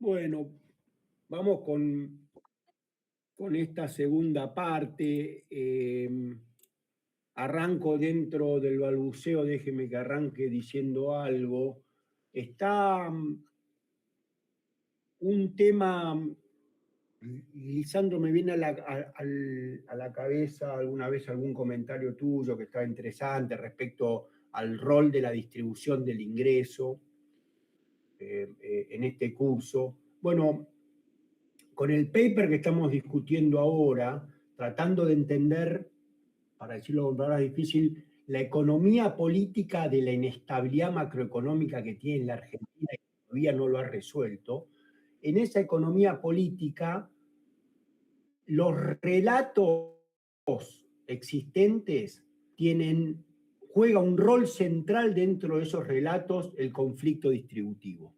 Bueno, vamos con esta segunda parte. Arranco dentro del balbuceo, déjeme que arranque diciendo algo. Está un tema, Lisandro, me viene a la cabeza alguna vez algún comentario tuyo que estaba interesante respecto al rol de la distribución del ingreso en este curso. Bueno, con el paper que estamos discutiendo ahora, tratando de entender, para decirlo con palabras difíciles, la economía política de la inestabilidad macroeconómica que tiene la Argentina y todavía no lo ha resuelto, en esa economía política, los relatos existentes juega un rol central dentro de esos relatos el conflicto distributivo.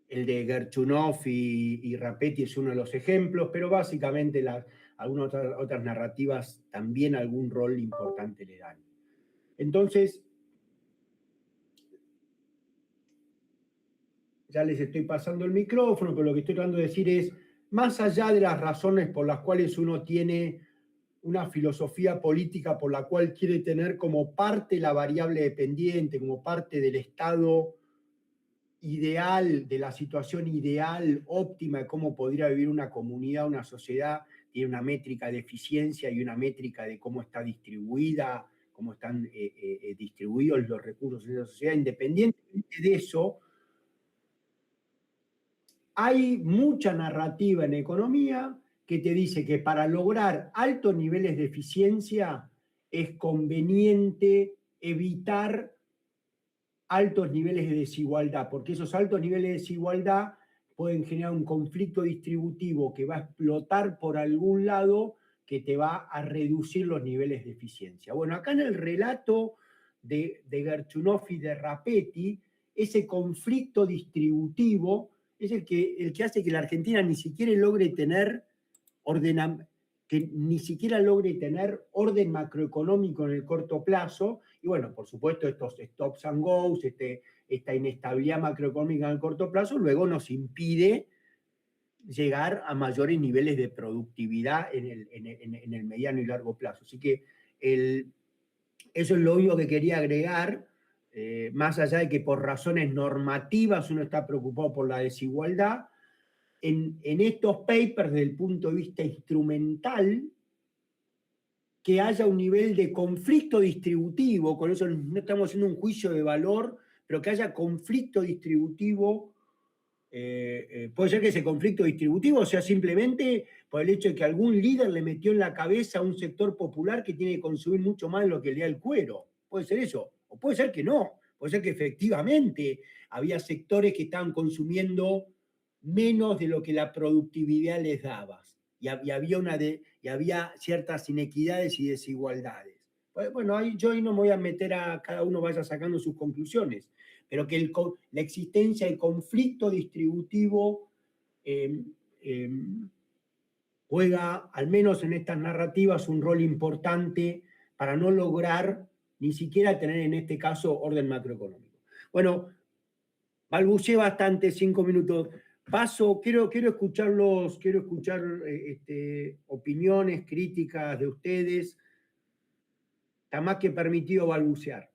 El de Gerchunov y Rapetti es uno de los ejemplos, pero básicamente algunas otras narrativas también algún rol importante le dan. Entonces, ya les estoy pasando el micrófono, pero lo que estoy tratando de decir es, más allá de las razones por las cuales uno tiene una filosofía política por la cual quiere tener como parte la variable dependiente, como parte del estado ideal, de la situación ideal, óptima de cómo podría vivir una comunidad, una sociedad, tiene una métrica de eficiencia y una métrica de cómo está distribuida, cómo están distribuidos los recursos en la sociedad. Independientemente de eso, hay mucha narrativa en economía que te dice que para lograr altos niveles de eficiencia es conveniente evitar altos niveles de desigualdad, porque esos altos niveles de desigualdad pueden generar un conflicto distributivo que va a explotar por algún lado que te va a reducir los niveles de eficiencia. Bueno, acá en el relato de Gerchunov y de Rapetti, ese conflicto distributivo es el que hace que la Argentina ni siquiera logre tener orden macroeconómico en el corto plazo, y bueno, por supuesto estos stops and goes, esta inestabilidad macroeconómica en el corto plazo, luego nos impide llegar a mayores niveles de productividad en el mediano y largo plazo. Así que eso es lo único que quería agregar, más allá de que por razones normativas uno está preocupado por la desigualdad. En estos papers, desde el punto de vista instrumental, que haya un nivel de conflicto distributivo, con eso no estamos haciendo un juicio de valor, pero que haya conflicto distributivo, puede ser que ese conflicto distributivo sea simplemente por el hecho de que algún líder le metió en la cabeza a un sector popular que tiene que consumir mucho más de lo que le da el cuero. Puede ser eso, o puede ser que no, puede ser que efectivamente había sectores que estaban consumiendo menos de lo que la productividad les daba. Y había ciertas inequidades y desigualdades. Bueno, yo ahí no me voy a meter a cada uno vaya sacando sus conclusiones, pero que la existencia del conflicto distributivo juega, al menos en estas narrativas, un rol importante para no lograr ni siquiera tener en este caso orden macroeconómico. Bueno, balbuceé bastante, 5 minutos. Quiero escuchar opiniones, críticas de ustedes. Está más que permitido balbucear.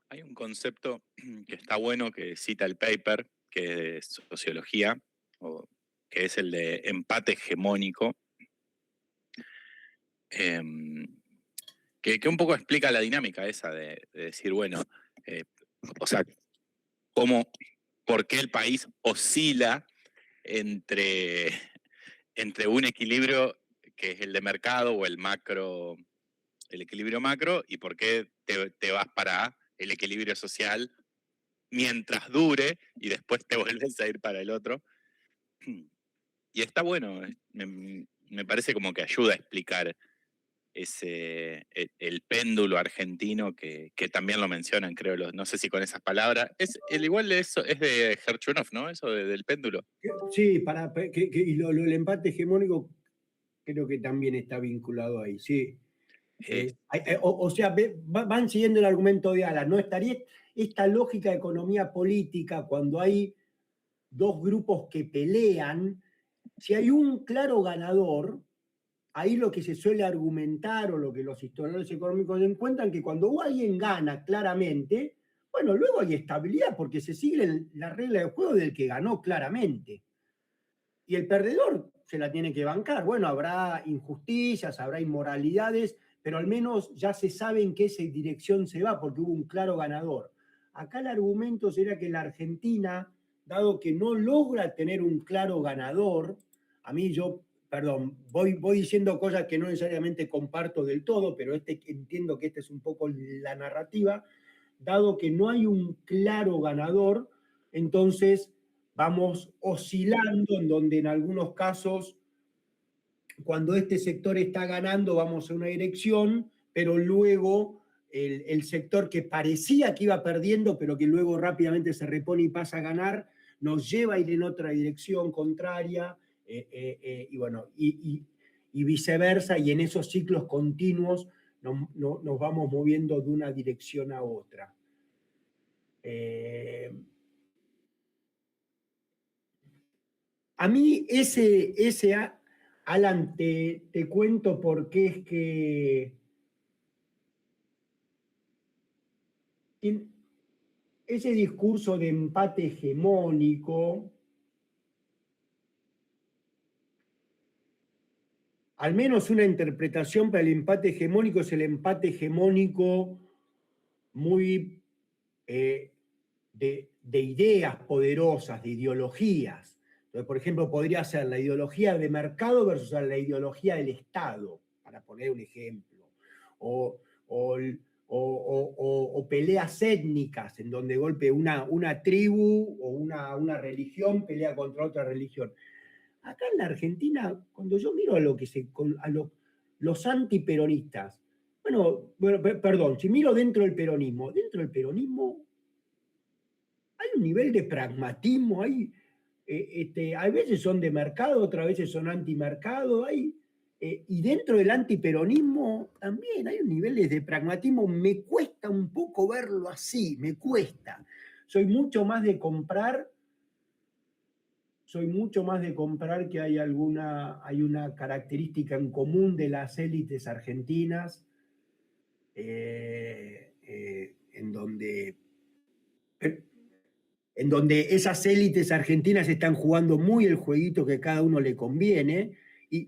Hay un concepto que está bueno que cita el paper, que es sociología, que es el de empate hegemónico, que un poco explica la dinámica esa de decir, bueno, o sea, por qué el país oscila entre un equilibrio que es el de mercado o el equilibrio macro, y por qué te vas para el equilibrio social mientras dure y después te vuelves a ir para el otro. Y está bueno, me parece como que ayuda a explicar el péndulo argentino que también lo mencionan, creo, no sé si con esas palabras. El igual de eso es de Herchunov, ¿no? Eso del péndulo. Sí, y el empate hegemónico creo que también está vinculado ahí, sí. Eh, O sea, van siguiendo el argumento de Alan, ¿no? Estaría esta lógica de economía política cuando hay dos grupos que pelean, si hay un claro ganador, ahí lo que se suele argumentar o lo que los historiadores económicos encuentran que cuando alguien gana claramente, bueno, luego hay estabilidad porque se sigue la regla de juego del que ganó claramente. Y el perdedor se la tiene que bancar. Bueno, habrá injusticias, habrá inmoralidades, pero al menos ya se sabe en qué dirección se va porque hubo un claro ganador. Acá el argumento sería que la Argentina, dado que no logra tener un claro ganador, a mí perdón, voy diciendo cosas que no necesariamente comparto del todo, pero entiendo que esta es un poco la narrativa, dado que no hay un claro ganador, entonces vamos oscilando en donde en algunos casos, cuando este sector está ganando, vamos a una dirección, pero luego el sector que parecía que iba perdiendo, pero que luego rápidamente se repone y pasa a ganar, nos lleva a ir en otra dirección contraria, y bueno, y viceversa, y en esos ciclos continuos nos vamos moviendo de una dirección a otra. A mí Alan, te cuento por qué es que ese discurso de empate hegemónico, al menos una interpretación para el empate hegemónico es el empate hegemónico muy de ideas poderosas, de ideologías. Entonces, por ejemplo, podría ser la ideología de mercado versus la ideología del Estado, para poner un ejemplo. O, o, o peleas étnicas, en donde golpe una tribu o una religión pelea contra otra religión. Acá en la Argentina, cuando yo miro los antiperonistas, perdón, si miro dentro del peronismo hay un nivel de pragmatismo, hay veces son de mercado, otras veces son antimercado, y dentro del antiperonismo también hay un nivel de pragmatismo, me cuesta un poco verlo así, me cuesta. Soy mucho más de comprar que hay una característica en común de las élites argentinas, en donde esas élites argentinas están jugando muy el jueguito que cada uno le conviene, y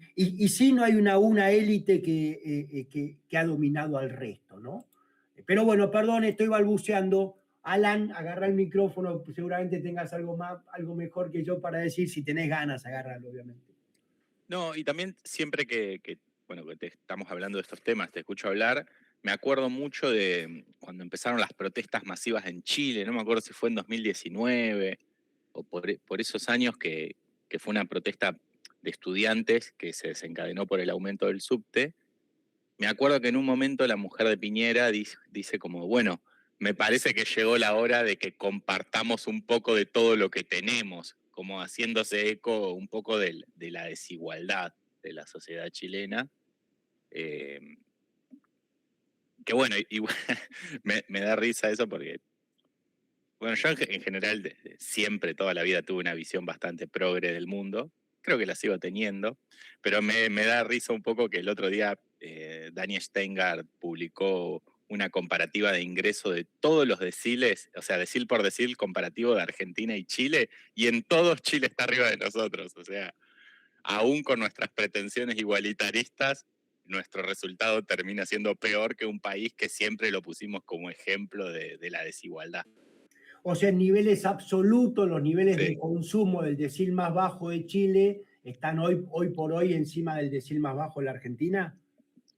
sí no hay una élite que ha dominado al resto, ¿no? Pero bueno, perdón, estoy balbuceando. Alan, agarra el micrófono, seguramente tengas algo mejor que yo para decir, si tenés ganas, agárralo, obviamente. No, y también siempre bueno, que estamos hablando de estos temas, te escucho hablar, me acuerdo mucho de cuando empezaron las protestas masivas en Chile, no me acuerdo si fue en 2019 o por esos años que fue una protesta de estudiantes que se desencadenó por el aumento del subte. Me acuerdo que en un momento la mujer de Piñera dice como, bueno, me parece que llegó la hora de que compartamos un poco de todo lo que tenemos, como haciéndose eco un poco de la desigualdad de la sociedad chilena. Que bueno, igual me da risa eso porque, bueno, yo en general siempre, toda la vida tuve una visión bastante progre del mundo, creo que la sigo teniendo, pero me da risa un poco que el otro día Daniel Steingart publicó una comparativa de ingreso de todos los deciles, o sea, decil por decil comparativo de Argentina y Chile, y en todos Chile está arriba de nosotros, o sea, aún con nuestras pretensiones igualitaristas, nuestro resultado termina siendo peor que un país que siempre lo pusimos como ejemplo de la desigualdad. O sea, en niveles absolutos, los niveles Sí. de consumo del decil más bajo de Chile están hoy por hoy encima del decil más bajo de la Argentina.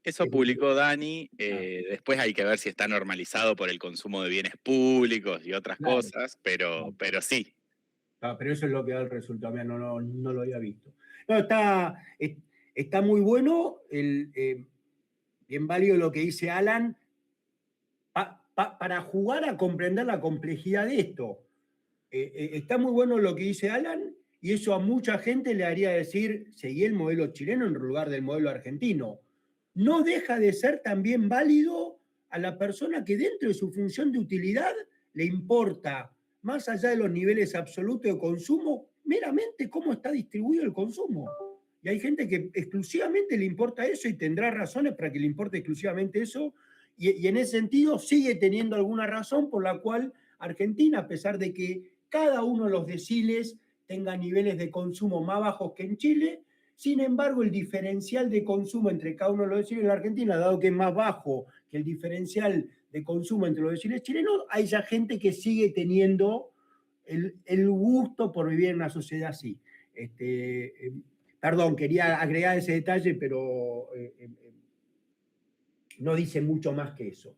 Eso publicó Dani, Ah, después hay que ver si está normalizado por el consumo de bienes públicos y otras claro. cosas, pero sí. Pero eso es lo que da el resultado, mira, no lo había visto. No, está muy bueno. bien válido lo que dice Alan, para jugar a comprender la complejidad de esto. Está muy bueno lo que dice Alan, y eso a mucha gente le haría decir, seguí el modelo chileno en lugar del modelo argentino. No deja de ser también válido a la persona que dentro de su función de utilidad le importa, más allá de los niveles absolutos de consumo, meramente cómo está distribuido el consumo. Y hay gente que exclusivamente le importa eso y tendrá razones para que le importe exclusivamente eso, y en ese sentido sigue teniendo alguna razón por la cual Argentina, a pesar de que cada uno de los deciles tenga niveles de consumo más bajos que en Chile, sin embargo, el diferencial de consumo entre cada uno de los deciles en la Argentina, dado que es más bajo que el diferencial de consumo entre los deciles chilenos, hay ya gente que sigue teniendo el gusto por vivir en una sociedad así. Perdón, quería agregar ese detalle, pero no dice mucho más que eso.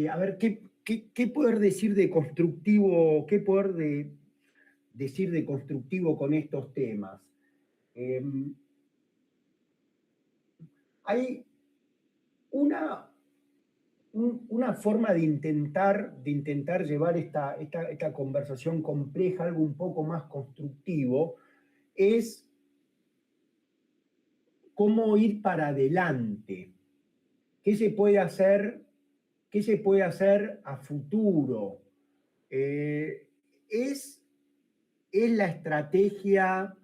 A ver, ¿qué poder decir de constructivo, qué poder decir de constructivo con estos temas? Hay una forma de intentar llevar esta conversación compleja, algo un poco más constructivo, es cómo ir para adelante. ¿Qué se puede hacer? ¿Qué se puede hacer a futuro? ¿Es la estrategia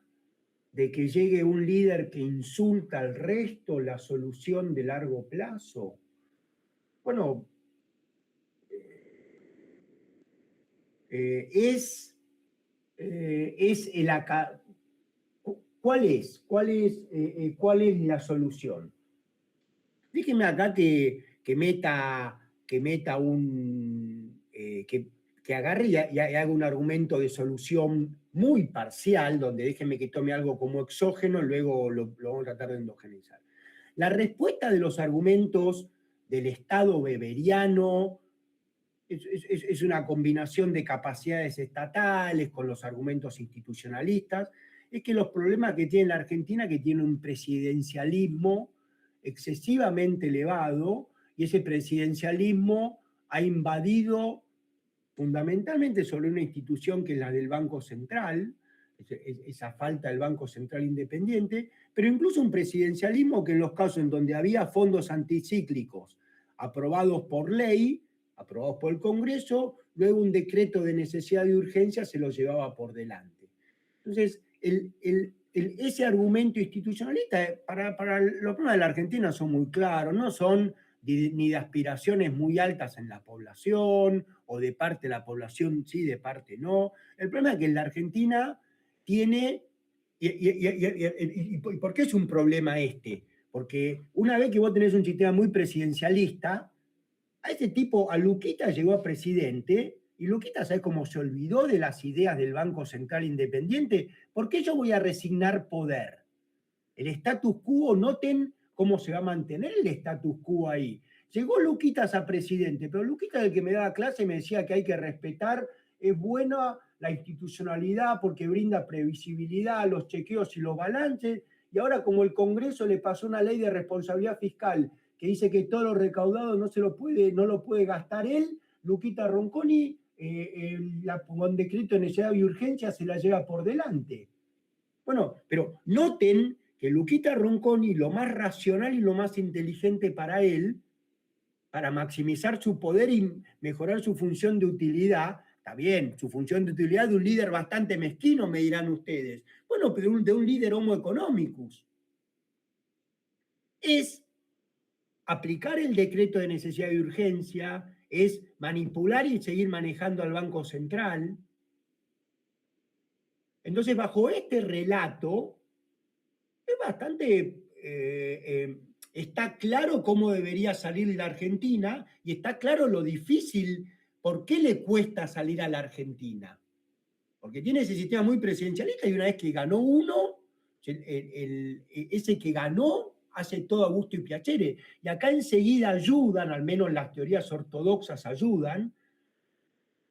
de que llegue un líder que insulta al resto la solución de largo plazo? Bueno, ¿cuál es? ¿Cuál es la solución? Déjeme acá que meta que agarre y haga un argumento de solución muy parcial, donde déjeme que tome algo como exógeno y luego lo vamos a tratar de endogenizar. La respuesta de los argumentos del Estado weberiano es una combinación de capacidades estatales con los argumentos institucionalistas, es que los problemas que tiene la Argentina, que tiene un presidencialismo excesivamente elevado, y ese presidencialismo ha invadido fundamentalmente sobre una institución que es la del Banco Central, esa falta del Banco Central independiente, pero incluso un presidencialismo que en los casos en donde había fondos anticíclicos aprobados por ley, aprobados por el Congreso, luego un decreto de necesidad y urgencia se los llevaba por delante. Entonces, ese argumento institucionalista para los problemas de la Argentina son muy claros, no son ni de aspiraciones muy altas en la población, o de parte de la población sí, de parte no. El problema es que en la Argentina tiene, ¿y por qué es un problema este? Porque una vez que vos tenés un sistema muy presidencialista, a ese tipo, a Luquita llegó a presidente, y Luquita, ¿sabes cómo se olvidó de las ideas del Banco Central Independiente? ¿Por qué yo voy a resignar poder? El status quo, noten cómo se va a mantener el status quo ahí. Llegó Luquitas a presidente, pero Luquitas, el que me daba clase, me decía que hay que respetar, es buena la institucionalidad porque brinda previsibilidad, los chequeos y los balances, y ahora como el Congreso le pasó una ley de responsabilidad fiscal que dice que todo lo recaudado no lo puede gastar él, Luquita Ronconi, con decreto de necesidad y urgencia se la lleva por delante. Bueno, pero noten que Luquita Ronconi, lo más racional y lo más inteligente para él, para maximizar su poder y mejorar su función de utilidad, está bien, su función de utilidad de un líder bastante mezquino, me dirán ustedes. Bueno, pero de un líder homo economicus. Es aplicar el decreto de necesidad y urgencia, es manipular y seguir manejando al Banco Central. Entonces, bajo este relato, es bastante, está claro cómo debería salir la Argentina y está claro lo difícil, por qué le cuesta salir a la Argentina. Porque tiene ese sistema muy presidencialista y una vez que ganó uno, ese que ganó hace todo a gusto y piacere. Y acá enseguida ayudan, al menos las teorías ortodoxas ayudan,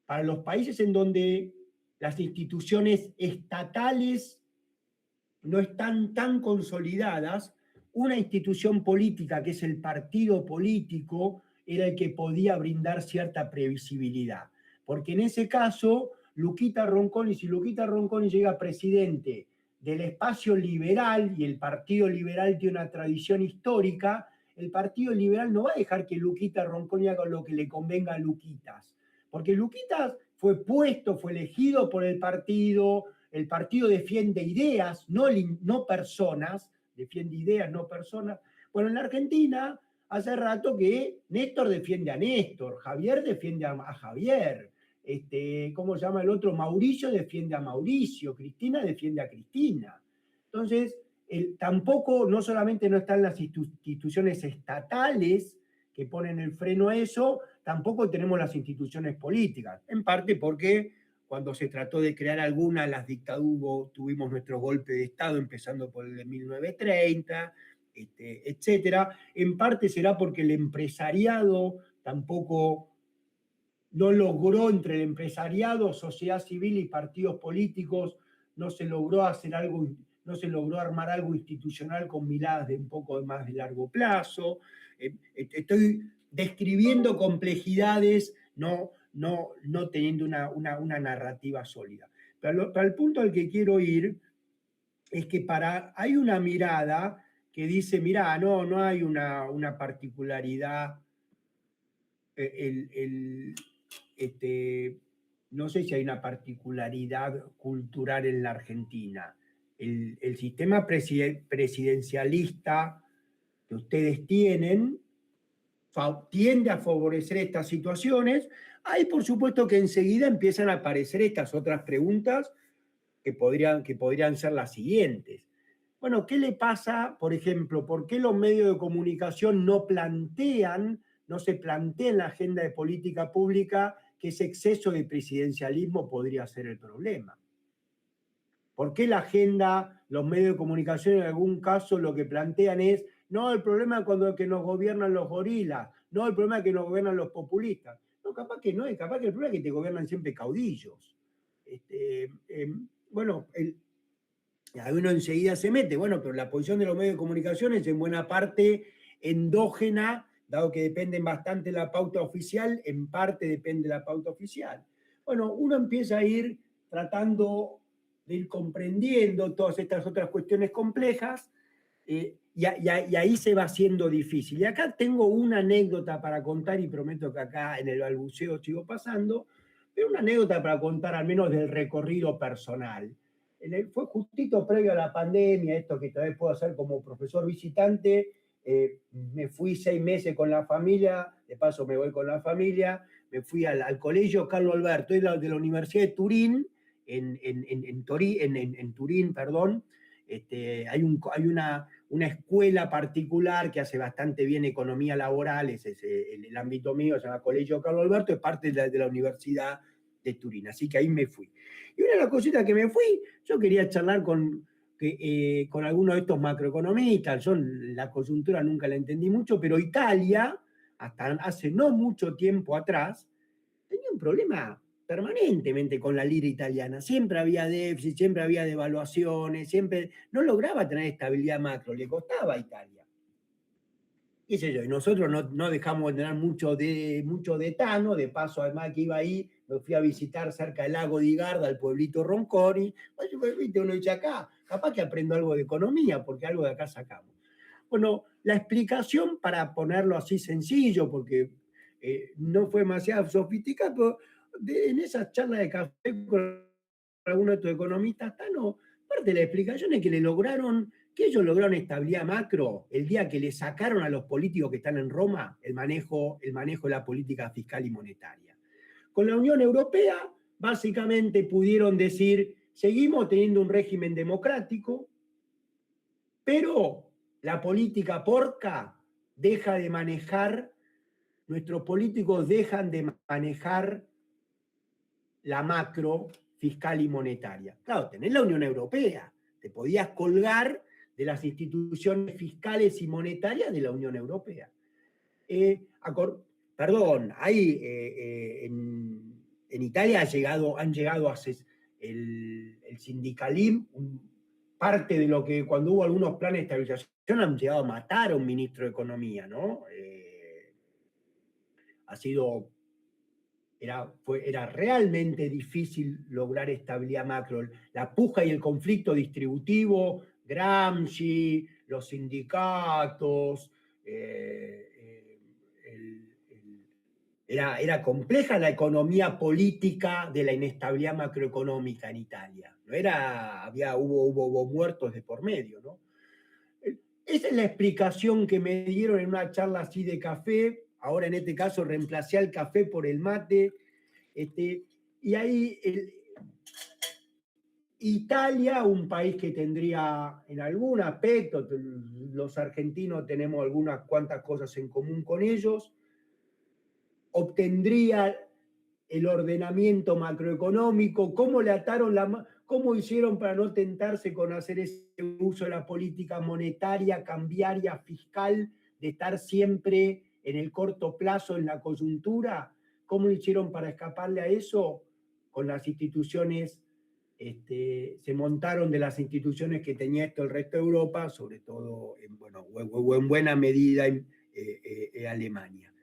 para los países en donde las instituciones estatales no están tan consolidadas, una institución política que es el partido político era el que podía brindar cierta previsibilidad. Porque en ese caso, Luquita Ronconi, si Luquita Ronconi llega presidente del espacio liberal, y el Partido Liberal tiene una tradición histórica, el Partido Liberal no va a dejar que Luquita Ronconi haga lo que le convenga a Luquitas. Porque Luquitas fue puesto, fue elegido por el partido defiende ideas, no personas, defiende ideas, no personas. Bueno, en la Argentina hace rato que Néstor defiende a Néstor, Javier defiende a Javier, ¿cómo se llama el otro? Mauricio defiende a Mauricio, Cristina defiende a Cristina. Entonces, tampoco, no solamente no están las instituciones estatales que ponen el freno a eso, tampoco tenemos las instituciones políticas, en parte porque cuando se trató de crear alguna, las dictaduras, tuvimos nuestro golpe de Estado, empezando por el de 1930, etcétera. En parte será porque el empresariado tampoco no logró, entre el empresariado, sociedad civil y partidos políticos, no se logró hacer algo, no se logró armar algo institucional con miradas de un poco más de largo plazo. Estoy describiendo complejidades, no teniendo una narrativa sólida. Pero el punto al que quiero ir es que hay una mirada que dice, mirá, no hay una particularidad, no sé si hay una particularidad cultural en la Argentina. El sistema presidencialista que ustedes tienen tiende a favorecer estas situaciones. Ahí, por supuesto, que enseguida empiezan a aparecer estas otras preguntas que podrían ser las siguientes. Bueno, ¿qué le pasa, por ejemplo, por qué los medios de comunicación no se plantea en la agenda de política pública que ese exceso de presidencialismo podría ser el problema? ¿Por qué la agenda, los medios de comunicación en algún caso lo que plantean es, no, el problema es cuando que nos gobiernan los gorilas, no, el problema es que nos gobiernan los populistas? No, capaz que no es, capaz que el problema es que te gobiernan siempre caudillos. Bueno, uno enseguida se mete, bueno, pero la posición de los medios de comunicación es en buena parte endógena, dado que dependen bastante de la pauta oficial, en parte depende de la pauta oficial. Bueno, uno empieza a ir tratando de ir comprendiendo todas estas otras cuestiones complejas, y ahí se va haciendo difícil. Y acá tengo una anécdota para contar, y prometo que acá en el balbuceo sigo pasando, pero una anécdota para contar al menos del recorrido personal. Fue justito previo a la pandemia, esto que todavía puedo hacer como profesor visitante. Me fui 6 meses con la familia, de paso me voy con la familia, me fui al colegio Carlo Alberto, de la Universidad de Turín, en Turín, perdón. Hay una escuela particular que hace bastante bien economía laboral, es el ámbito mío, se llama Colegio Carlo Alberto, es parte de la Universidad de Turín, así que ahí me fui. Y una de las cositas que me fui, yo quería charlar con algunos de estos macroeconomistas. Yo la coyuntura nunca la entendí mucho, pero Italia, hasta hace no mucho tiempo atrás, tenía un problema permanentemente con la lira italiana. Siempre había déficit, siempre había devaluaciones, siempre no lograba tener estabilidad macro, le costaba a Italia. Qué sé yo, y nosotros no dejamos de tener mucho de Tano, de paso además que iba ahí, me fui a visitar cerca del lago di Garda, el pueblito Ronconi. Viste, uno dice acá, capaz que aprendo algo de economía, porque algo de acá sacamos. Bueno, la explicación, para ponerlo así sencillo, porque no fue demasiado sofisticado, pero en esas charlas de café con algunos de estos economistas, parte de la explicación es que ellos lograron estabilidad macro el día que le sacaron a los políticos que están en Roma el manejo de la política fiscal y monetaria. Con la Unión Europea, básicamente pudieron decir, seguimos teniendo un régimen democrático, pero la política porca deja de manejar, nuestros políticos dejan de manejar la macro fiscal y monetaria. Claro, tenés la Unión Europea, te podías colgar de las instituciones fiscales y monetarias de la Unión Europea. Perdón, ahí en Italia han llegado a ser el sindicalismo, parte de lo que cuando hubo algunos planes de estabilización han llegado a matar a un ministro de Economía, ¿no? Ha sido, era realmente difícil lograr estabilidad macro. La puja y el conflicto distributivo, Gramsci, los sindicatos, era compleja la economía política de la inestabilidad macroeconómica en Italia. No era, hubo muertos de por medio, ¿no? Esa es la explicación que me dieron en una charla así de café. Ahora en este caso reemplacé al café por el mate. Y ahí Italia, un país que tendría en algún aspecto, los argentinos tenemos algunas cuantas cosas en común con ellos, obtendría el ordenamiento macroeconómico, cómo hicieron para no tentarse con hacer ese uso de la política monetaria, cambiaria, fiscal, de estar siempre en el corto plazo en la coyuntura, cómo hicieron para escaparle a eso con las instituciones. Se montaron de las instituciones que tenía esto el resto de Europa, sobre todo en buena medida en Alemania.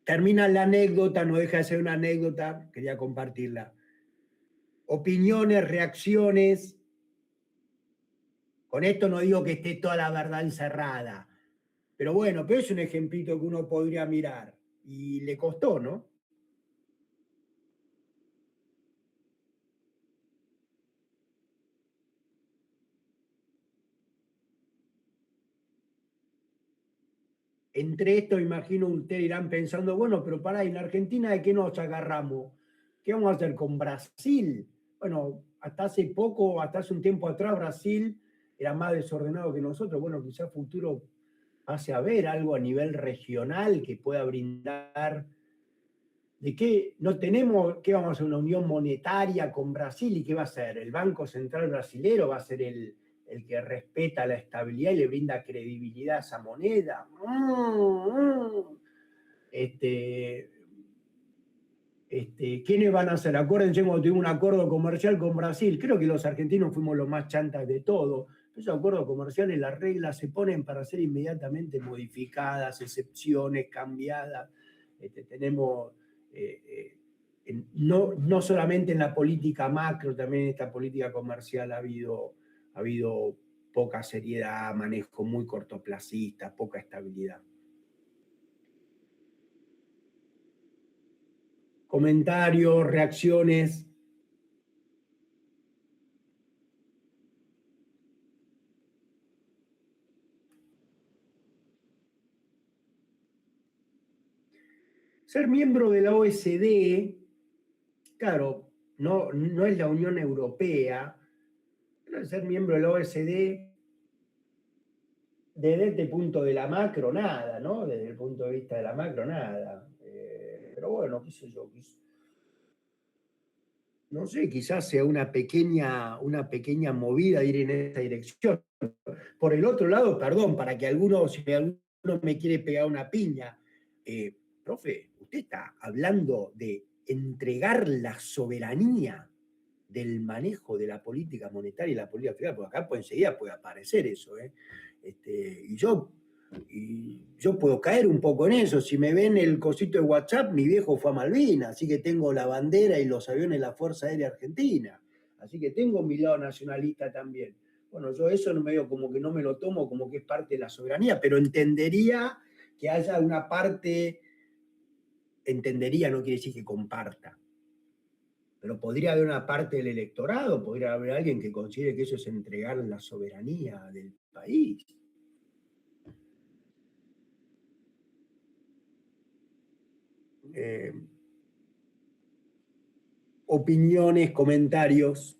Termina la anécdota, no deja de ser una anécdota, quería compartirla. Opiniones, reacciones. Con esto no digo que esté toda la verdad encerrada, pero bueno, pero es un ejemplito que uno podría mirar. Y le costó, ¿no? Entre esto, imagino, ustedes irán pensando, bueno, pero pará, ¿en Argentina de qué nos agarramos? ¿Qué vamos a hacer con Brasil? Bueno, hasta hace poco, hasta hace un tiempo atrás, Brasil era más desordenado que nosotros. Bueno, quizás futuro pase a ver algo a nivel regional que pueda brindar. ¿De qué no tenemos? ¿Qué vamos a hacer? ¿Una unión monetaria con Brasil? ¿Y qué va a ser? ¿El Banco Central Brasilero va a ser el que respeta la estabilidad y le brinda credibilidad a esa moneda? ¿Quiénes van a ser? Acuérdense cuando tuvimos un acuerdo comercial con Brasil. Creo que los argentinos fuimos los más chantas de todo. Esos acuerdos comerciales, las reglas se ponen para ser inmediatamente modificadas, excepciones, cambiadas. Tenemos, no solamente en la política macro, también en esta política comercial ha habido poca seriedad, manejo muy cortoplacista, poca estabilidad. Comentarios, reacciones. Ser miembro de la OSD, claro, no es la Unión Europea, pero ser miembro de la OSD, desde este punto de la macro, nada, ¿no? Desde el punto de vista de la macro, nada. Pero bueno, qué sé yo, no sé, quizás sea una pequeña movida ir en esa dirección. Por el otro lado, perdón, para que si alguno me quiere pegar una piña, profe, usted está hablando de entregar la soberanía del manejo de la política monetaria y la política fiscal, porque acá enseguida puede aparecer eso, ¿eh? Y yo puedo caer un poco en eso. Si me ven el cosito de WhatsApp, mi viejo fue a Malvinas, así que tengo la bandera y los aviones de la Fuerza Aérea Argentina. Así que tengo mi lado nacionalista también. Bueno, yo eso no medio como que no me lo tomo como que es parte de la soberanía, pero entendería que haya una parte, entendería no quiere decir que comparta, pero podría haber una parte del electorado, podría haber alguien que considere que eso es entregar la soberanía del país. Opiniones, comentarios.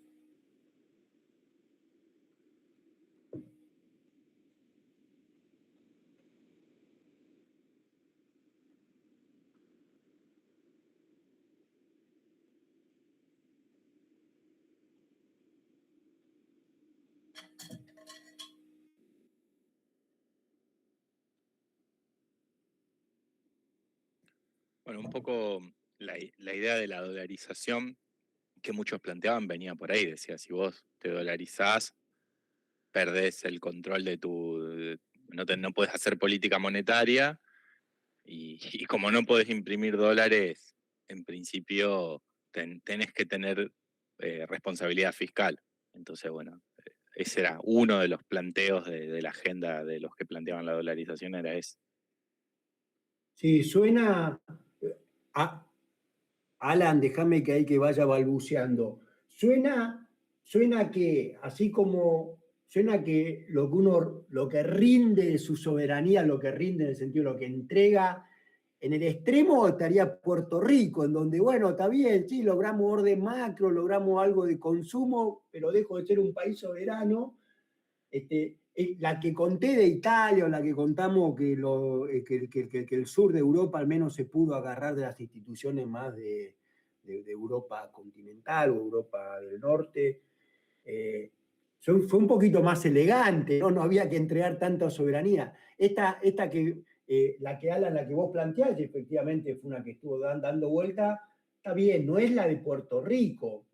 Bueno, un poco la idea de la dolarización que muchos planteaban venía por ahí. Decía, si vos te dolarizás, perdés el control de no podés hacer política monetaria y como no podés imprimir dólares, en principio tenés que tener responsabilidad fiscal. Entonces, bueno, ese era uno de los planteos de la agenda de los que planteaban la dolarización, era ese. Sí, suena. a- Alan, déjame que ahí que vaya balbuceando. Suena que, así como suena que lo que rinde de su soberanía, lo que rinde en el sentido de lo que entrega, en el extremo estaría Puerto Rico, en donde, bueno, está bien, sí, logramos orden macro, logramos algo de consumo, pero dejo de ser un país soberano. La que conté de Italia o la que contamos que el sur de Europa al menos se pudo agarrar de las instituciones más de Europa continental o Europa del norte, fue un poquito más elegante, ¿no? No había que entregar tanta soberanía. La que vos planteás, efectivamente fue una que estuvo dando vuelta, está bien, no es la de Puerto Rico,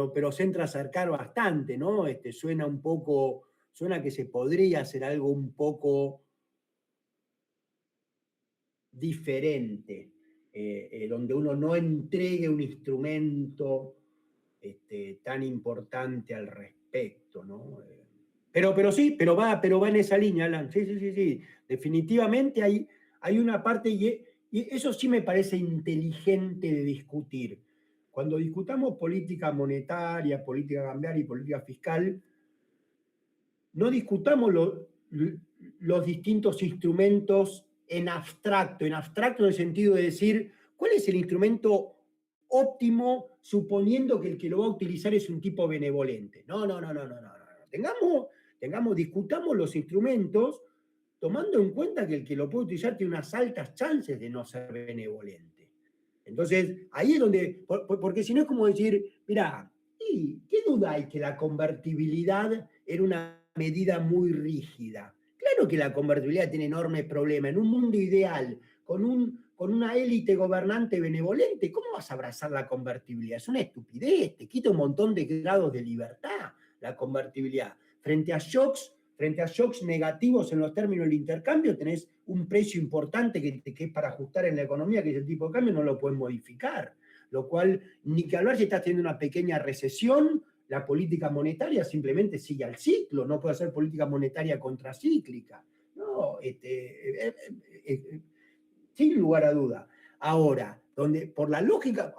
pero se entra a acercar bastante, ¿no? Suena que se podría hacer algo un poco diferente, donde uno no entregue un instrumento tan importante al respecto, ¿no? Pero sí, pero va en esa línea, Alan. Sí, sí, sí, sí. Definitivamente hay una parte, y eso sí me parece inteligente de discutir. Cuando discutamos política monetaria, política cambiaria y política fiscal, no discutamos los distintos instrumentos en abstracto en el sentido de decir, ¿cuál es el instrumento óptimo suponiendo que el que lo va a utilizar es un tipo benevolente? No, no, no, no, no, no, no. Discutamos los instrumentos tomando en cuenta que el que lo puede utilizar tiene unas altas chances de no ser benevolente. Entonces, ahí es donde, porque si no es como decir, mira, ¿qué duda hay que la convertibilidad era una medida muy rígida? Claro que la convertibilidad tiene enormes problemas. En un mundo ideal, con una élite gobernante benevolente, ¿cómo vas a abrazar la convertibilidad? Es una estupidez, te quita un montón de grados de libertad la convertibilidad. Frente a shocks negativos en los términos del intercambio, tenés un precio importante que es para ajustar en la economía, que es el tipo de cambio, no lo puedes modificar. Lo cual, ni que hablar si estás teniendo una pequeña recesión, la política monetaria simplemente sigue al ciclo, no puede ser política monetaria contracíclica. No, sin lugar a duda. Ahora, por la lógica,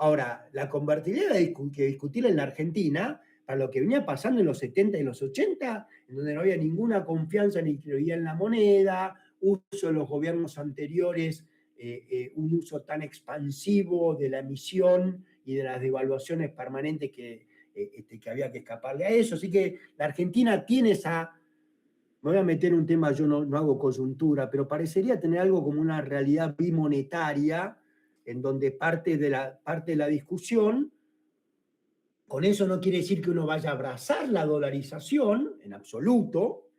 la convertibilidad que discutir en la Argentina, para lo que venía pasando en los 70 y los 80, en donde no había ninguna confianza ni creía en la moneda, uso de los gobiernos anteriores, un uso tan expansivo de la emisión y de las devaluaciones permanentes que había que escaparle a eso. Así que la Argentina tiene me voy a meter en un tema, yo no hago coyuntura, pero parecería tener algo como una realidad bimonetaria, en donde parte de la discusión, con eso no quiere decir que uno vaya a abrazar la dolarización, en absoluto,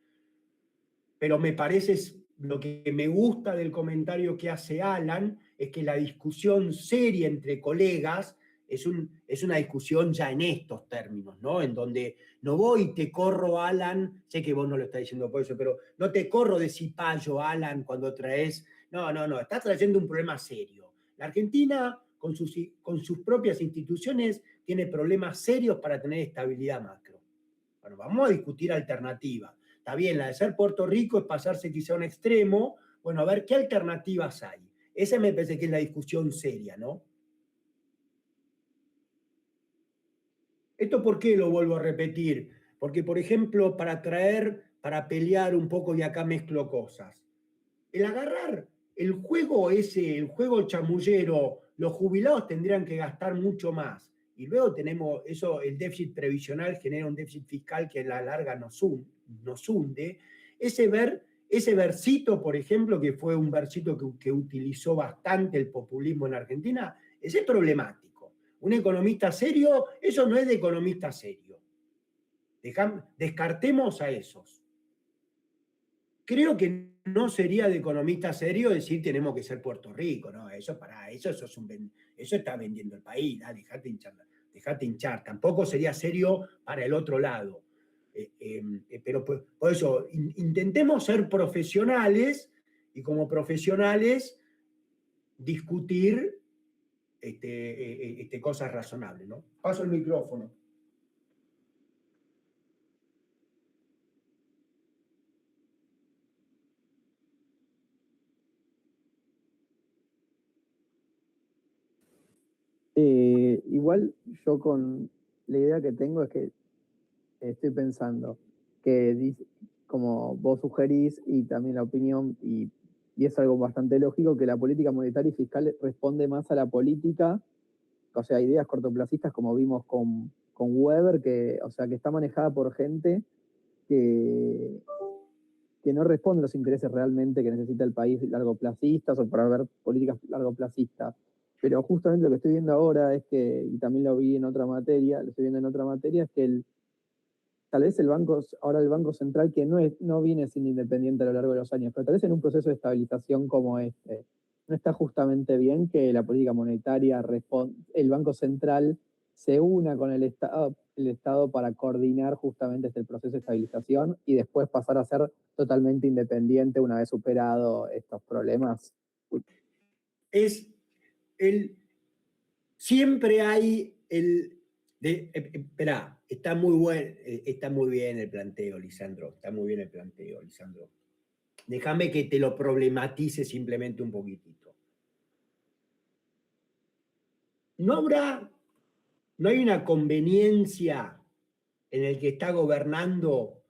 pero me parece, lo que me gusta del comentario que hace Alan, es que la discusión seria entre colegas es una discusión ya en estos términos, ¿no? En donde no voy y te corro, Alan, sé que vos no lo estás diciendo por eso, pero no te corro de cipayo, Alan, cuando traes, no, estás trayendo un problema serio. La Argentina, con sus propias instituciones, tiene problemas serios para tener estabilidad macro. Bueno, vamos a discutir alternativas. Está bien, la de ser Puerto Rico es pasarse quizá a un extremo. Bueno, a ver qué alternativas hay. Esa me parece que es la discusión seria, ¿no? ¿Esto por qué lo vuelvo a repetir? Porque, por ejemplo, para pelear un poco, y acá mezclo cosas, el agarrar el juego ese, el juego chamullero, los jubilados tendrían que gastar mucho más. Y luego tenemos eso, el déficit previsional genera un déficit fiscal que a la larga nos hunde. Ese versito, por ejemplo, que fue un versito que utilizó bastante el populismo en Argentina, ese es problemático. Un economista serio, eso no es de economista serio. Descartemos a esos. creo que no sería de economista serio decir tenemos que ser Puerto Rico, ¿no? Eso eso está vendiendo el país, ¿no? Dejate hinchar. Tampoco sería serio para el otro lado. Pero por eso, intentemos ser profesionales y como profesionales discutir cosas razonables, ¿no? Paso el micrófono. Igual yo con la idea que tengo es que estoy pensando que, como vos sugerís, y también la opinión, y es algo bastante lógico, que la política monetaria y fiscal responde más a la política, o sea, ideas cortoplacistas como vimos con Weber, o sea, que está manejada por gente que, que no responde a los intereses realmente que necesita el país largoplacistas o para ver políticas largoplacistas. Pero justamente lo que estoy viendo ahora es que, y también lo vi en otra materia, lo estoy viendo en otra materia, es que tal vez ahora el Banco Central, que no viene siendo independiente a lo largo de los años, pero tal vez en un proceso de estabilización como este, no está justamente bien que la política monetaria, el Banco Central se una con el Estado para coordinar justamente este proceso de estabilización y después pasar a ser totalmente independiente una vez superado estos problemas. Siempre hay esperá, está muy bien el planteo, Lisandro. Está muy bien el planteo, Lisandro. Déjame que te lo problematice simplemente un poquitito. No hay una conveniencia en el que está gobernando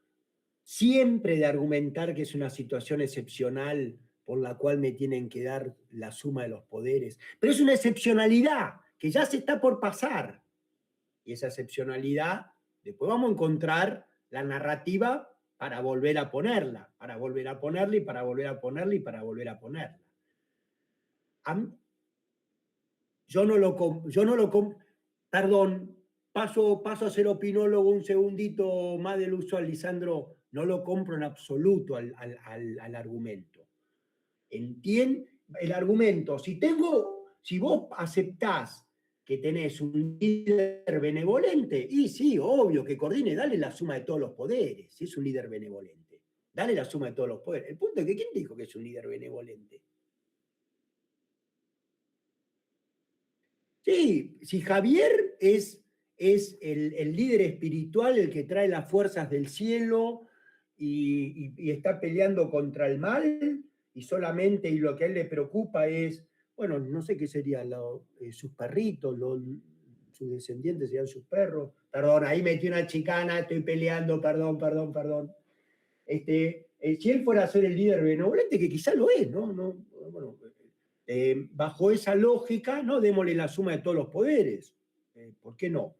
siempre de argumentar que es una situación excepcional por la cual me tienen que dar la suma de los poderes. Pero es una excepcionalidad que ya se está por pasar. Y esa excepcionalidad, después vamos a encontrar la narrativa para volver a ponerla, para volver a ponerla y para volver a ponerla y para volver a ponerla. Perdón, paso a ser opinólogo un segundito más del usual, Lisandro. No lo compro en absoluto al argumento. Entiende el argumento. Si vos aceptás que tenés un líder benevolente, y sí, obvio, que coordine, dale la suma de todos los poderes, si es un líder benevolente. Dale la suma de todos los poderes. El punto es que ¿quién dijo que es un líder benevolente? Sí, si Javier es el líder espiritual, el que trae las fuerzas del cielo y está peleando contra el mal, y solamente y lo que a él le preocupa es, bueno, no sé qué serían sus perritos, sus descendientes serían sus perros. Perdón, ahí metí una chicana, estoy peleando, perdón. Si él fuera a ser el líder benevolente, que quizá lo es, ¿no? Bueno, bajo esa lógica, no démosle la suma de todos los poderes. ¿Por qué no?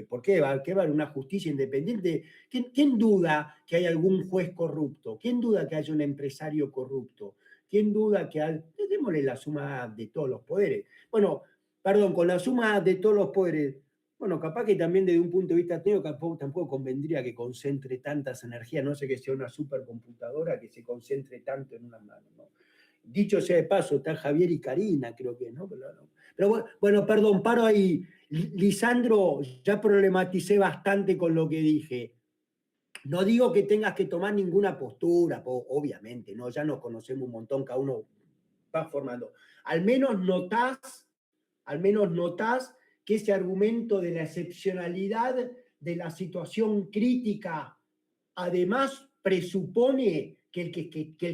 ¿Por qué va a haber una justicia independiente? ¿Quién duda que hay algún juez corrupto? ¿Quién duda que haya un empresario corrupto? ¿Quién duda que démosle la suma de todos los poderes? Bueno, perdón, con la suma de todos los poderes, bueno, capaz que también desde un punto de vista técnico tampoco convendría que concentre tantas energías, no sé que sea una supercomputadora que se concentre tanto en una mano, ¿no? Dicho sea de paso, está Javier y Karina, creo que, ¿no? Pero bueno, perdón, paro ahí. Lisandro, ya problematicé bastante con lo que dije. No digo que tengas que tomar ninguna postura, obviamente, ¿no? Ya nos conocemos un montón, cada uno va formando. Al menos notás que ese argumento de la excepcionalidad de la situación crítica, además presupone que el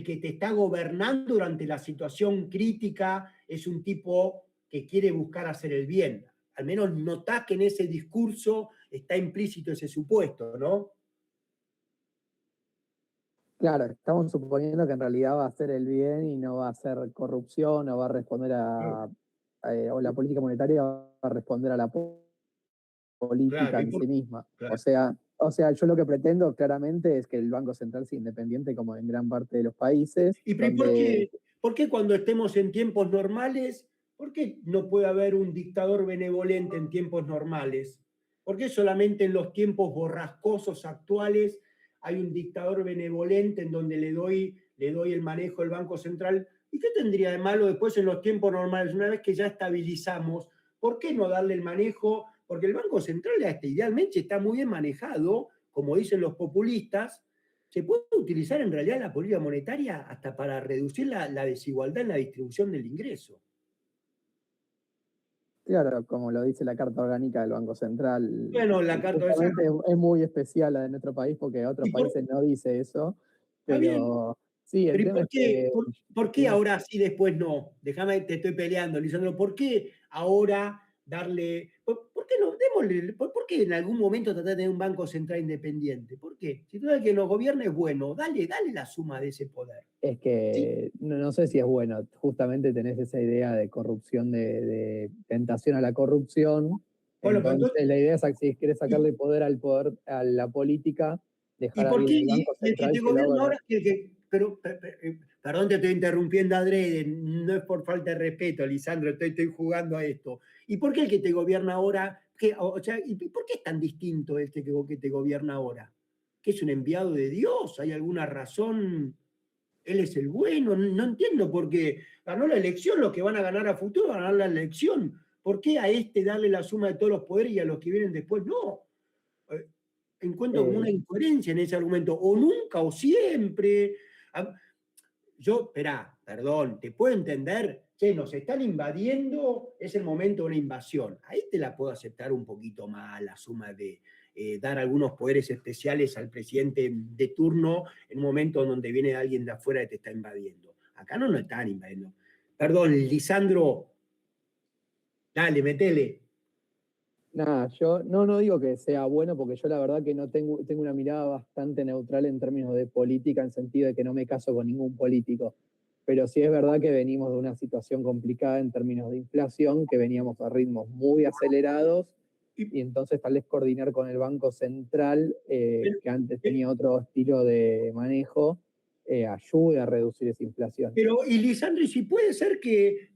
que te está gobernando durante la situación crítica es un tipo que quiere buscar hacer el bien. Al menos notás que en ese discurso está implícito ese supuesto, ¿no? Claro, estamos suponiendo que en realidad va a hacer el bien y no va a hacer corrupción, o va a responder o la política monetaria va a responder a la política Claro, en sí misma. claro. O sea, yo lo que pretendo claramente es que el Banco Central sea independiente como en gran parte de los países. ¿Y por qué cuando estemos en tiempos normales, por qué no puede haber un dictador benevolente en tiempos normales? ¿Por qué solamente en los tiempos borrascosos actuales hay un dictador benevolente en donde le doy le doy el manejo del Banco Central. ¿Y qué tendría de malo después en los tiempos normales, una vez que ya estabilizamos? ¿Por qué no darle el manejo? Porque el Banco Central idealmente está muy bien manejado, como dicen los populistas. Se puede utilizar en realidad la política monetaria hasta para reducir la desigualdad en la distribución del ingreso. Claro, como lo dice la Carta Orgánica del Banco Central, Bueno, la carta esa. justamente es muy especial la de nuestro país porque otros ¿Y por, países no dice eso, está bien, pero sí, el pero ¿y tema por es qué, que por qué sí, ahora sí, después no? Déjame, te estoy peleando, Lisandro. ¿Por qué ahora darle, por qué no, démosle, por qué en algún momento tratar de tener un banco central independiente? ¿Por qué? Si todo el que nos gobierna es bueno, dale la suma de ese poder. es ¿Sí? que no sé si es bueno, justamente tenés esa idea de corrupción, de tentación a la corrupción, Bueno, pero entonces entonces, la idea es que si quieres ¿y, sacarle poder al poder, a la política, y dejar a por qué alguien del Banco y el que te Central que lo gobierna haga. ahora, pero, perdón, te estoy interrumpiendo, Adrede, no es por falta de respeto, Lisandro, estoy jugando a esto. ¿Y por qué el que te gobierna ahora, o sea, y por qué es tan distinto este que te gobierna ahora? ¿Que es un enviado de Dios? ¿Hay alguna razón? Él es el bueno, no entiendo por qué ganó la elección, los que van a ganar a futuro van a ganar la elección. ¿Por qué a este darle la suma de todos los poderes y a los que vienen después no? Eh, Encuentro como una eh, incoherencia en ese argumento, o nunca o siempre. Ah, yo, espera, perdón, te puedo entender, che, nos están invadiendo, es el momento de una invasión. Ahí te la puedo aceptar un poquito más, la suma de dar algunos poderes especiales al presidente de turno en un momento donde viene alguien de afuera que te está invadiendo. Acá no nos están invadiendo. Perdón, Lisandro, dale, metele. Nada, yo no digo que sea bueno, porque yo la verdad que no tengo una mirada bastante neutral en términos de política, en sentido de que no me caso con ningún político. Pero sí es verdad que venimos de una situación complicada en términos de inflación, que veníamos a ritmos muy acelerados, Y- y entonces tal vez coordinar con el Banco Central, pero, que antes eh, tenía otro estilo de manejo, ayude a reducir esa inflación. Pero, y Lisandro, si puede ser que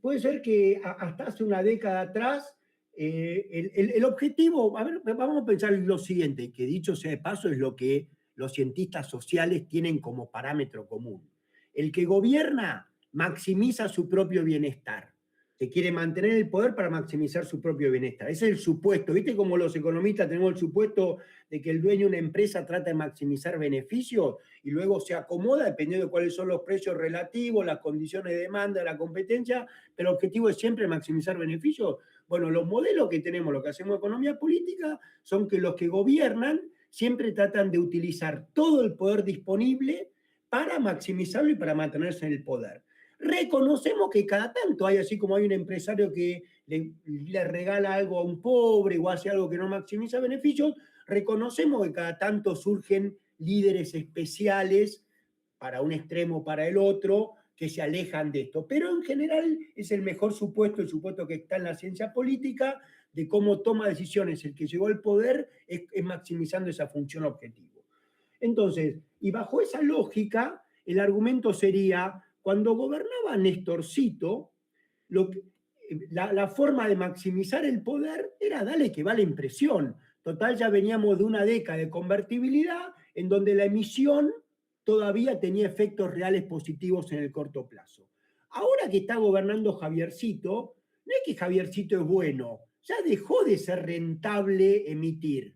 hasta hace una década atrás, el objetivo, a ver, vamos a pensar lo siguiente, que dicho sea de paso es lo que los cientistas sociales tienen como parámetro común. El que gobierna maximiza su propio bienestar, que quiere mantener el poder para maximizar su propio bienestar. Ese es el supuesto. ¿Viste cómo los economistas tenemos el supuesto de que el dueño de una empresa trata de maximizar beneficios y luego se acomoda dependiendo de cuáles son los precios relativos, las condiciones de demanda, la competencia, pero el objetivo es siempre maximizar beneficios? Bueno, los modelos que tenemos, lo que hacemos en economía política, son que los que gobiernan siempre tratan de utilizar todo el poder disponible para maximizarlo y para mantenerse en el poder. Reconocemos que cada tanto hay, así como hay un empresario que le regala algo a un pobre o hace algo que no maximiza beneficios, reconocemos que cada tanto surgen líderes especiales para un extremo o para el otro que se alejan de esto. Pero en general es el mejor supuesto, el supuesto que está en la ciencia política, de cómo toma decisiones el que llegó al poder es maximizando esa función objetivo. Entonces, y bajo esa lógica, el argumento sería, cuando gobernaba Néstorcito, la forma de maximizar el poder era darle que va la impresión. Total, ya veníamos de una década de convertibilidad en donde la emisión todavía tenía efectos reales positivos en el corto plazo. Ahora que está gobernando Javiercito, no es que Javiercito es bueno, ya dejó de ser rentable emitir.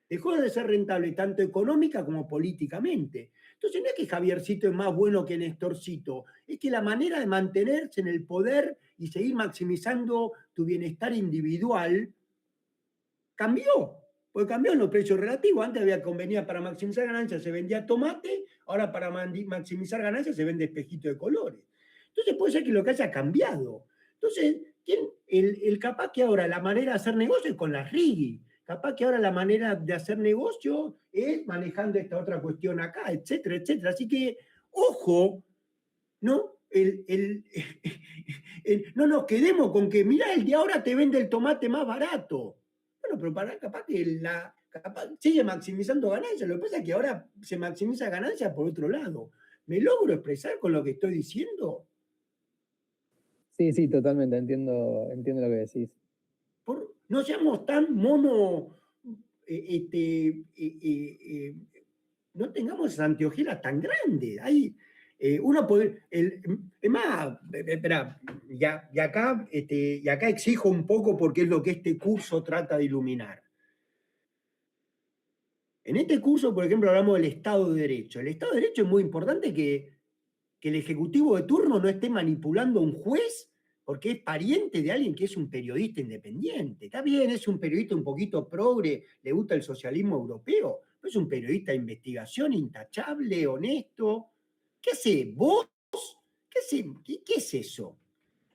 Dejó de ser rentable tanto económica como políticamente. Entonces no es que Javiercito es más bueno que Néstorcito, es que la manera de mantenerse en el poder y seguir maximizando tu bienestar individual cambió. Porque cambió en los precios relativos. Antes había convenía para maximizar ganancias, se vendía tomate, ahora para maximizar ganancias se vende espejito de colores. Entonces puede ser que lo que haya cambiado. Entonces, el capaz que ahora la manera de hacer negocio es con la RIGI. Capaz que ahora la manera de hacer negocio es manejando esta otra cuestión acá, etcétera, etcétera. Así que, ojo, ¿no? No nos quedemos con que, mirá, el de ahora te vende el tomate más barato. Bueno, pero capaz que sigue maximizando ganancias. Lo que pasa es que ahora se maximiza ganancias por otro lado. ¿Me logro expresar con lo que estoy diciendo? Sí, sí, totalmente, entiendo lo que decís. No seamos tan no tengamos esas anteojeras tan grandes. Uno puede, es más, espera, y acá exijo un poco porque es lo que este curso trata de iluminar. En este curso, por ejemplo, hablamos del Estado de Derecho. El Estado de Derecho es muy importante que el Ejecutivo de turno no esté manipulando a un juez porque es pariente de alguien que es un periodista independiente. Está bien, es un periodista un poquito progre, le gusta el socialismo europeo, pero es un periodista de investigación intachable, honesto. ¿Qué hace? ¿Vos? ¿Qué es eso?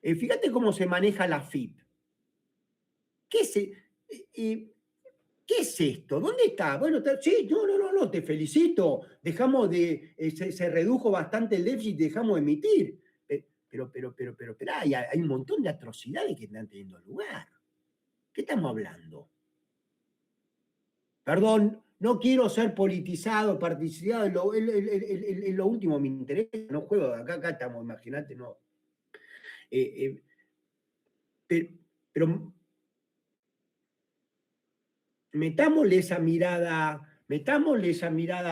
Fíjate cómo se maneja la FIP. ¿Qué es, ¿qué es esto? ¿Dónde está? Bueno, sí, no, te felicito. Dejamos de, se redujo bastante el déficit, dejamos de emitir. Pero, hay un montón de atrocidades que están teniendo lugar. ¿Qué estamos hablando? Perdón, no quiero ser politizado, participado, es lo último me interesa, no juego de acá estamos, imagínate, no. Pero metámosle esa mirada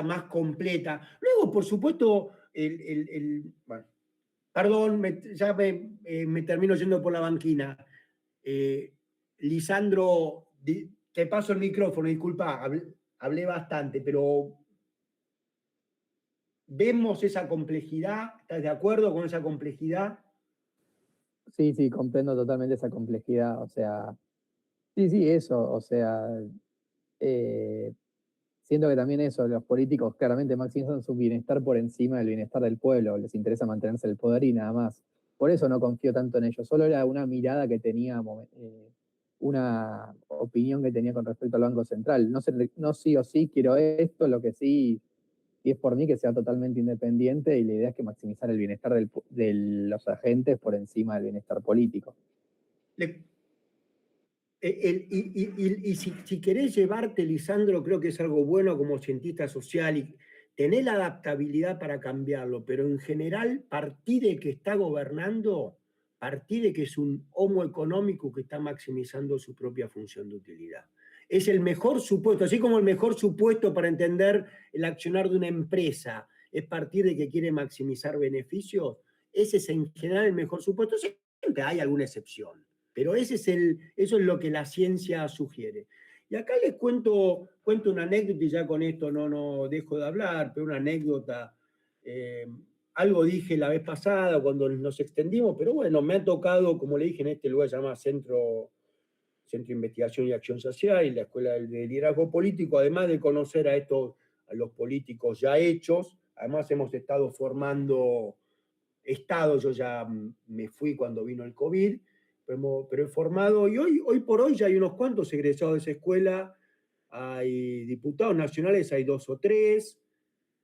más completa. Luego, por supuesto, bueno, perdón, ya me termino yendo por la banquina. Lisandro, te paso el micrófono, disculpa, hablé bastante, pero vemos esa complejidad, ¿estás de acuerdo con esa complejidad? Sí, comprendo totalmente esa complejidad, o sea, sí, eso, o sea, siento que también eso, los políticos claramente maximizan su bienestar por encima del bienestar del pueblo, les interesa mantenerse en el poder y nada más. Por eso no confío tanto en ellos, solo era una mirada que tenía, una opinión que tenía con respecto al Banco Central. No sí o sí quiero esto, lo que sí, y es por mí que sea totalmente independiente y la idea es que maximizar el bienestar de los agentes por encima del bienestar político. Y si querés llevarte, Lisandro, creo que es algo bueno como cientista social y tener la adaptabilidad para cambiarlo, pero en general partí de que está gobernando, partí de que es un homo económico que está maximizando su propia función de utilidad. Es el mejor supuesto, así como el mejor supuesto para entender el accionar de una empresa es partir de que quiere maximizar beneficios, ese es en general el mejor supuesto, siempre hay alguna excepción. Pero eso es lo que la ciencia sugiere. Y acá les cuento una anécdota y ya con esto no dejo de hablar, pero una anécdota. Algo dije la vez pasada cuando nos extendimos, pero bueno, me ha tocado, como le dije, en este lugar se llama Centro de Investigación y Acción Social y la Escuela de Liderazgo Político, además de conocer a los políticos ya hechos, además hemos estado formando estados, yo ya me fui cuando vino el COVID, pero he formado, y hoy por hoy ya hay unos cuantos egresados de esa escuela, hay diputados nacionales, hay 2 o 3,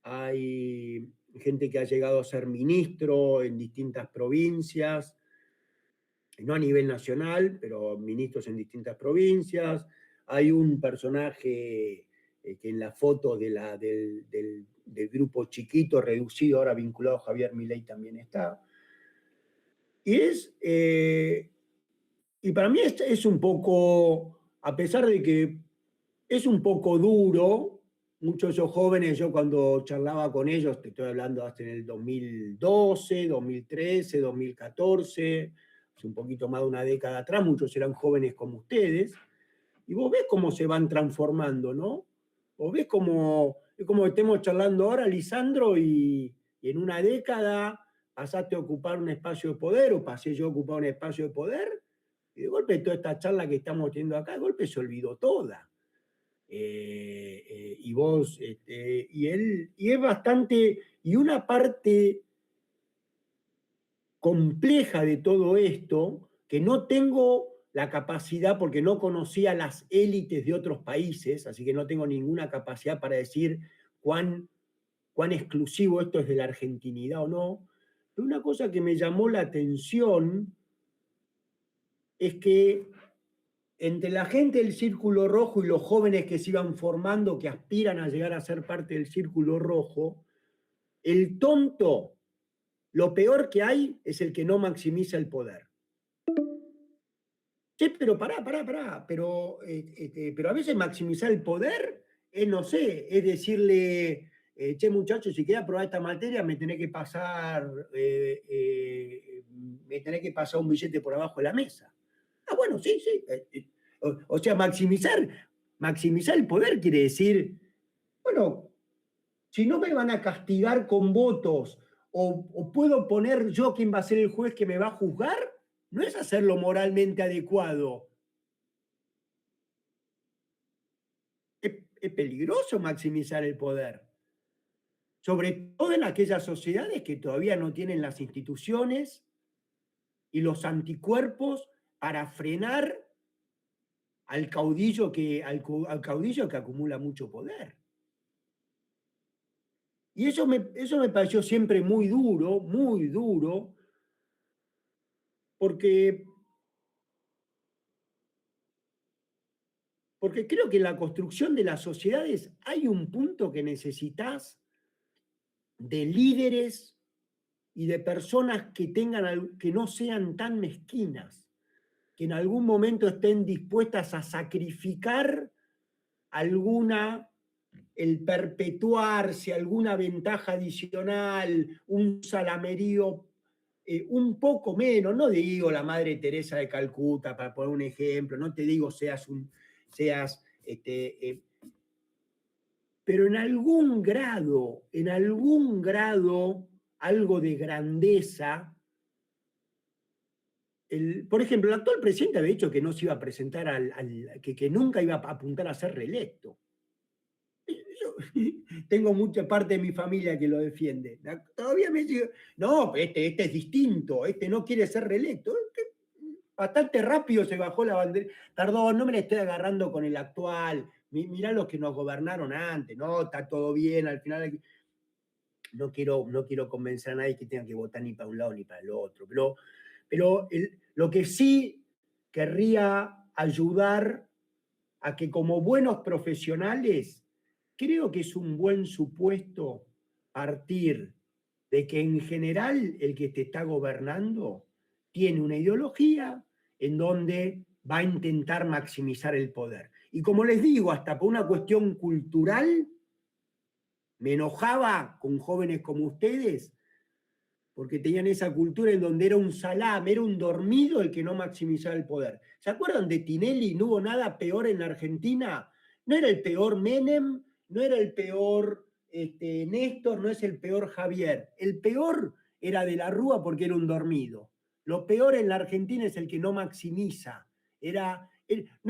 hay gente que ha llegado a ser ministro en distintas provincias, no a nivel nacional, pero ministros en distintas provincias, hay un personaje que en la foto del grupo chiquito, reducido, ahora vinculado a Javier Milei también está. Y para mí es un poco, a pesar de que es un poco duro, muchos de esos jóvenes, yo cuando charlaba con ellos, te estoy hablando hasta en el 2012, 2013, 2014, hace un poquito más de una década atrás, muchos eran jóvenes como ustedes, y vos ves cómo se van transformando, ¿no? Vos ves cómo, es como estemos charlando ahora, Lisandro, y en una década pasaste a ocupar un espacio de poder, o pasé yo a ocupar un espacio de poder, y de golpe toda esta charla que estamos teniendo acá, de golpe se olvidó toda. Y vos, y él, y es bastante, y una parte compleja de todo esto, que no tengo la capacidad, porque no conocía las élites de otros países, así que no tengo ninguna capacidad para decir cuán exclusivo esto es de la argentinidad o no, pero una cosa que me llamó la atención es que entre la gente del Círculo Rojo y los jóvenes que se iban formando, que aspiran a llegar a ser parte del Círculo Rojo, el tonto, lo peor que hay es el que no maximiza el poder. Sí, pero pará, pero a veces maximizar el poder es, no sé, es decirle, che muchachos, si querés aprobar esta materia me tenés que pasar un billete por abajo de la mesa. Ah, bueno, sí, sí. O sea, maximizar el poder quiere decir, bueno, si no me van a castigar con votos o puedo poner yo quién va a ser el juez que me va a juzgar, no es hacerlo moralmente adecuado. Es peligroso maximizar el poder. Sobre todo en aquellas sociedades que todavía no tienen las instituciones y los anticuerpos para frenar al caudillo que acumula mucho poder. Y eso me pareció siempre muy duro, porque creo que en la construcción de las sociedades hay un punto que necesitas de líderes y de personas que no sean tan mezquinas, que en algún momento estén dispuestas a sacrificar el perpetuarse, alguna ventaja adicional, un salamerío un poco menos, no digo la Madre Teresa de Calcuta, para poner un ejemplo, no te digo pero en algún grado, algo de grandeza. Por ejemplo, el actual presidente había dicho que no se iba a presentar que nunca iba a apuntar a ser reelecto. Yo tengo mucha parte de mi familia que lo defiende. Todavía me dice, no, este es distinto, este no quiere ser reelecto. Bastante rápido se bajó la bandera. Perdón, no me la estoy agarrando con el actual. Mirá los que nos gobernaron antes, ¿no? Está todo bien, al final no quiero convencer a nadie que tenga que votar ni para un lado ni para el otro. Pero lo que sí querría ayudar a que como buenos profesionales, creo que es un buen supuesto partir de que en general el que te está gobernando tiene una ideología en donde va a intentar maximizar el poder. Y como les digo, hasta por una cuestión cultural, me enojaba con jóvenes como ustedes, porque tenían esa cultura en donde era un salame, era un dormido el que no maximizaba el poder. ¿Se acuerdan de Tinelli? No hubo nada peor en la Argentina. No era el peor Menem, no era el peor Néstor, no es el peor Javier. El peor era de la Rúa porque era un dormido. Lo peor en la Argentina es el que no maximiza. No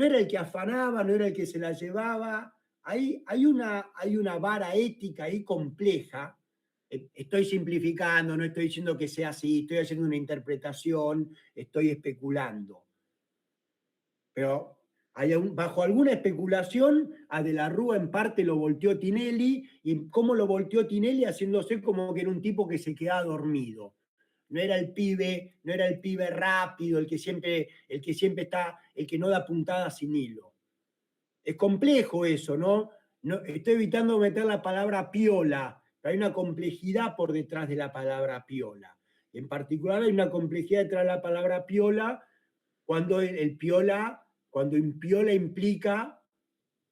era el que afanaba, no era el que se la llevaba. Hay una vara ética ahí compleja. Estoy simplificando, no estoy diciendo que sea así, estoy haciendo una interpretación, estoy especulando. Pero bajo alguna especulación, a De la Rúa en parte lo volteó Tinelli, y cómo lo volteó Tinelli haciéndose como que era un tipo que se quedaba dormido. No era el pibe rápido, el que siempre está, el que no da puntadas sin hilo. Es complejo eso, ¿no? Estoy evitando meter la palabra piola, pero hay una complejidad por detrás de la palabra piola. En particular hay una complejidad detrás de la palabra piola cuando cuando piola implica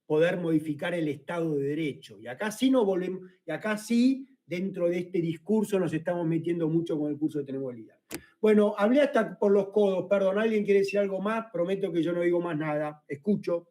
poder modificar el Estado de Derecho. Y acá sí, dentro de este discurso nos estamos metiendo mucho con el curso de Tenemos Líder. Bueno, hablé hasta por los codos, perdón, ¿alguien quiere decir algo más? Prometo que yo no digo más nada. Escucho.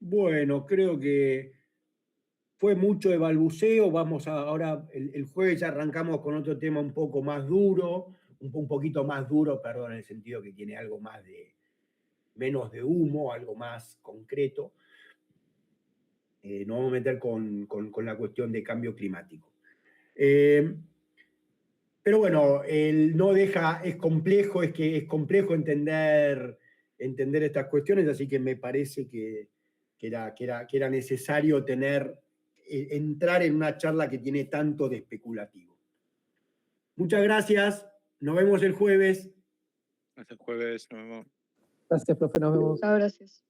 Bueno, creo que fue mucho de balbuceo. Vamos ahora, el jueves ya arrancamos con otro tema un poco más duro, un poquito más duro, perdón, en el sentido que tiene algo más menos de humo, algo más concreto. Nos vamos a meter con la cuestión de cambio climático. Pero bueno, no deja, es complejo entender estas cuestiones, así que me parece que era necesario entrar en una charla que tiene tanto de especulativo. Muchas gracias, nos vemos el jueves. Hasta el jueves, nos vemos. Gracias, profe, nos vemos. Muchas gracias.